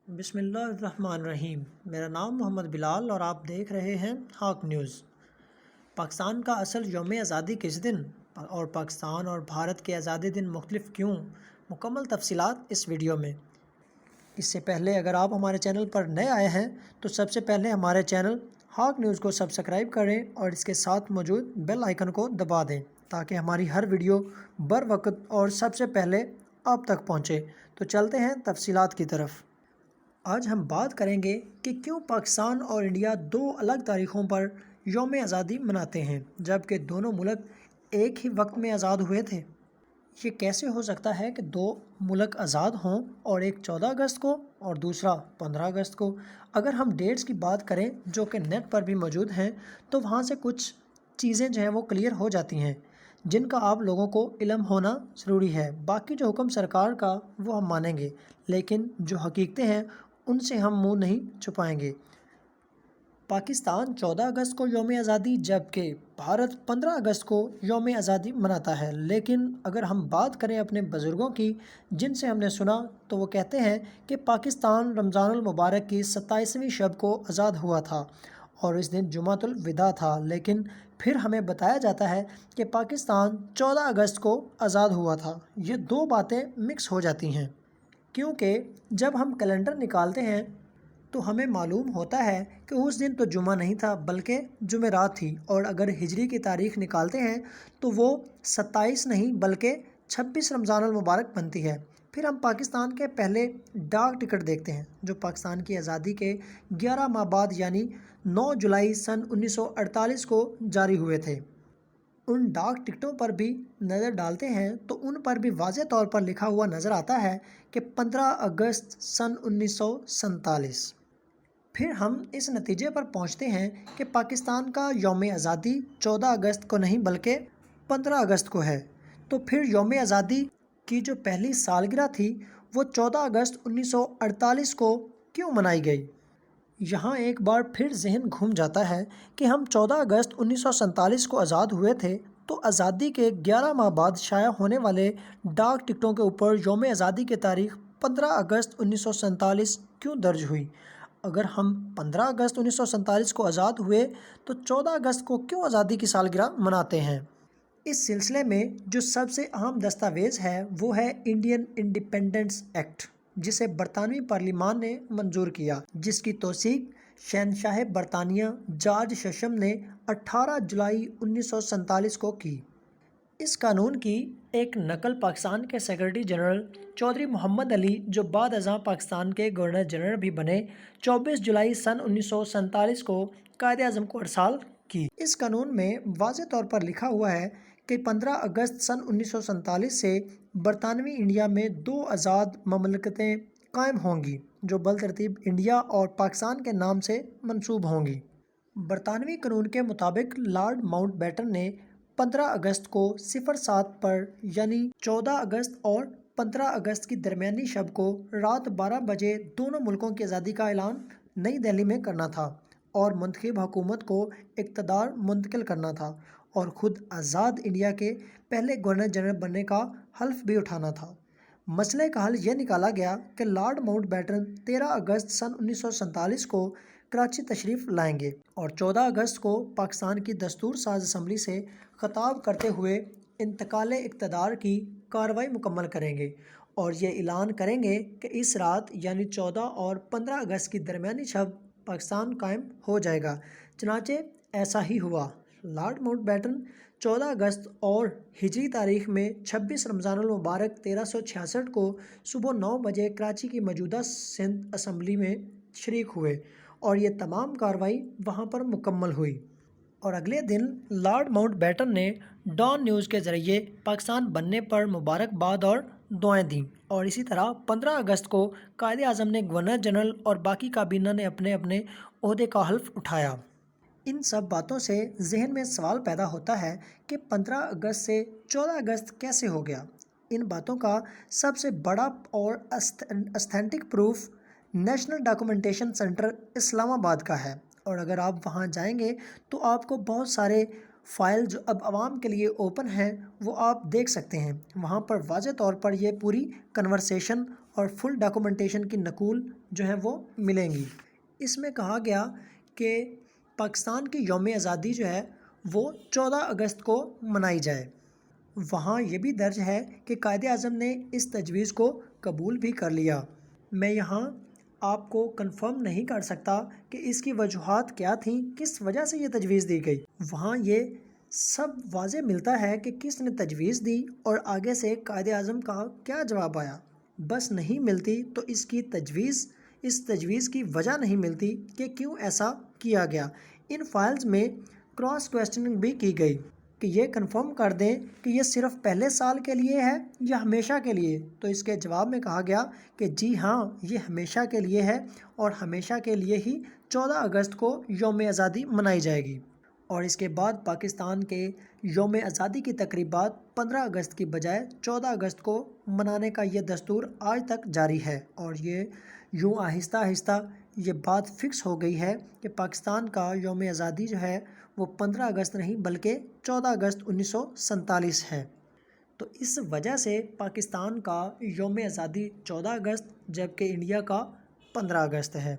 بسم اللہ الرحمن الرحیم۔ میرا نام محمد بلال اور آپ دیکھ رہے ہیں ہاک نیوز۔ پاکستان کا اصل یوم آزادی کس دن اور پاکستان اور بھارت کے آزادی دن مختلف کیوں؟ مکمل تفصیلات اس ویڈیو میں۔ اس سے پہلے اگر آپ ہمارے چینل پر نئے آئے ہیں تو سب سے پہلے ہمارے چینل ہاک نیوز کو سبسکرائب کریں اور اس کے ساتھ موجود بیل آئیکن کو دبا دیں تاکہ ہماری ہر ویڈیو بر وقت اور سب سے پہلے آپ تک پہنچے۔ تو چلتے ہیں تفصیلات کی طرف۔ آج ہم بات کریں گے کہ کیوں پاکستان اور انڈیا دو الگ تاریخوں پر یوم آزادی مناتے ہیں جبکہ دونوں ملک ایک ہی وقت میں آزاد ہوئے تھے۔ یہ کیسے ہو سکتا ہے کہ دو ملک آزاد ہوں اور ایک 14 اگست کو اور دوسرا 15 اگست کو؟ اگر ہم ڈیٹس کی بات کریں جو کہ نیٹ پر بھی موجود ہیں تو وہاں سے کچھ چیزیں جو ہیں وہ کلیئر ہو جاتی ہیں جن کا آپ لوگوں کو علم ہونا ضروری ہے۔ باقی جو حکم سرکار کا وہ ہم مانیں گے لیکن جو حقیقتیں ہیں ان سے ہم منہ نہیں چھپائیں گے۔ پاکستان 14 اگست کو یوم آزادی جبکہ بھارت 15 اگست کو یوم آزادی مناتا ہے، لیکن اگر ہم بات کریں اپنے بزرگوں کی جن سے ہم نے سنا تو وہ کہتے ہیں کہ پاکستان رمضان المبارک کی 27ویں شب کو آزاد ہوا تھا اور اس دن جمعۃ الوداع تھا، لیکن پھر ہمیں بتایا جاتا ہے کہ پاکستان 14 اگست کو آزاد ہوا تھا۔ یہ دو باتیں مکس ہو جاتی ہیں کیونکہ جب ہم کیلنڈر نکالتے ہیں تو ہمیں معلوم ہوتا ہے کہ اس دن تو جمعہ نہیں تھا بلکہ جمعرات تھی، اور اگر ہجری کی تاریخ نکالتے ہیں تو وہ 27 نہیں بلکہ 26 رمضان المبارک بنتی ہے۔ پھر ہم پاکستان کے پہلے ڈاک ٹکٹ دیکھتے ہیں جو پاکستان کی آزادی کے 11 ماہ بعد یعنی 9 جولائی سن 1948 کو جاری ہوئے تھے۔ ان ڈاک ٹکٹوں پر بھی نظر ڈالتے ہیں تو ان پر بھی واضح طور پر لکھا ہوا نظر آتا ہے کہ 15 اگست سن 1947۔ پھر ہم اس نتیجے پر پہنچتے ہیں کہ پاکستان کا یوم آزادی 14 اگست کو نہیں بلکہ 15 اگست کو ہے۔ تو پھر یوم آزادی کی جو پہلی سالگرہ تھی وہ 14 اگست 1948 کو کیوں منائی گئی؟ یہاں ایک بار پھر ذہن گھوم جاتا ہے کہ ہم 14 اگست 1947 کو آزاد ہوئے تھے، تو آزادی کے 11 ماہ بعد شائع ہونے والے ڈاک ٹکٹوں کے اوپر یوم آزادی کی تاریخ 15 اگست 1947 کیوں درج ہوئی؟ اگر ہم 15 اگست 1947 کو آزاد ہوئے تو 14 اگست کو کیوں آزادی کی سالگرہ مناتے ہیں؟ اس سلسلے میں جو سب سے اہم دستاویز ہے وہ ہے انڈین انڈیپینڈنس ایکٹ، جسے برطانوی پارلیمان نے منظور کیا، جس کی توثیق شہنشاہ برطانیہ جارج ششم نے 18 جولائی 1947 کو کی۔ اس قانون کی ایک نقل پاکستان کے سیکرٹری جنرل چودھری محمد علی جو بعد ازاں پاکستان کے گورنر جنرل بھی بنے 24 جولائی سن 1947 کو قائد اعظم کو ارسال کی۔ اس قانون میں واضح طور پر لکھا ہوا ہے کہ 15 اگست سن 1947 سے برطانوی انڈیا میں دو آزاد مملکتیں قائم ہوں گی جو بالترتیب انڈیا اور پاکستان کے نام سے منسوب ہوں گی۔ برطانوی قانون کے مطابق لارڈ ماؤنٹ بیٹن نے 15 اگست کو 07 پر یعنی 14 اگست اور 15 اگست کی درمیانی شب کو رات 12 بجے دونوں ملکوں کی آزادی کا اعلان نئی دہلی میں کرنا تھا اور منتخب حکومت کو اقتدار منتقل کرنا تھا اور خود آزاد انڈیا کے پہلے گورنر جنرل بننے کا حلف بھی اٹھانا تھا۔ مسئلے کا حل یہ نکالا گیا کہ لارڈ ماؤنٹ بیٹن 13 اگست سن 1947 کو کراچی تشریف لائیں گے اور 14 اگست کو پاکستان کی دستور ساز اسمبلی سے خطاب کرتے ہوئے انتقال اقتدار کی کارروائی مکمل کریں گے اور یہ اعلان کریں گے کہ اس رات یعنی 14 اور 15 اگست کی درمیانی شب پاکستان قائم ہو جائے گا۔ چنانچہ ایسا ہی ہوا۔ لارڈ ماؤنٹ بیٹن 14 اگست اور ہجری تاریخ میں 26 رمضان المبارک 1366 کو صبح 9 بجے کراچی کی موجودہ سندھ اسمبلی میں شریک ہوئے اور یہ تمام کارروائی وہاں پر مکمل ہوئی۔ اور اگلے دن لارڈ ماؤنٹ بیٹن نے ڈان نیوز کے ذریعے پاکستان بننے پر مبارکباد اور دعائیں دیں، اور اسی طرح 15 اگست کو قائد اعظم نے گورنر جنرل اور باقی کابینہ نے اپنے اپنے عہدے کا حلف اٹھایا۔ ان سب باتوں سے ذہن میں سوال پیدا ہوتا ہے کہ 15 اگست سے 14 اگست کیسے ہو گیا؟ ان باتوں کا سب سے بڑا اور استھینٹک پروف نیشنل ڈاکومنٹیشن سینٹر اسلام آباد کا ہے، اور اگر آپ وہاں جائیں گے تو آپ کو بہت سارے فائل جو اب عوام کے لیے اوپن ہیں وہ آپ دیکھ سکتے ہیں۔ وہاں پر واضح طور پر یہ پوری کنورسیشن اور فل ڈاکومنٹیشن کی نقول جو ہیں وہ ملیں گی۔ اس میں کہا گیا کہ پاکستان کی یوم آزادی جو ہے وہ 14 اگست کو منائی جائے۔ وہاں یہ بھی درج ہے کہ قائد اعظم نے اس تجویز کو قبول بھی کر لیا۔ میں یہاں آپ کو کنفرم نہیں کر سکتا کہ اس کی وجوہات کیا تھیں، کس وجہ سے یہ تجویز دی گئی۔ وہاں یہ سب واضح ملتا ہے کہ کس نے تجویز دی اور آگے سے قائد اعظم کا کیا جواب آیا۔ بس نہیں ملتی تو اس تجویز کی وجہ نہیں ملتی کہ کیوں ایسا کیا گیا۔ ان فائلز میں کراس کویسچننگ بھی کی گئی کہ یہ کنفرم کر دیں کہ یہ صرف پہلے سال کے لیے ہے یا ہمیشہ کے لیے، تو اس کے جواب میں کہا گیا کہ جی ہاں، یہ ہمیشہ کے لیے ہے اور ہمیشہ کے لیے ہی 14 اگست کو یوم آزادی منائی جائے گی۔ اور اس کے بعد پاکستان کے یوم آزادی کی تقریبات 15 اگست کی بجائے 14 اگست کو منانے کا یہ دستور آج تک جاری ہے، اور یہ یوں آہستہ آہستہ یہ بات فکس ہو گئی ہے کہ پاکستان کا یوم آزادی جو ہے وہ 15 اگست نہیں بلکہ 14 اگست 1947 ہے۔ تو اس وجہ سے پاکستان کا یوم آزادی 14 اگست جبکہ انڈیا کا 15 اگست ہے۔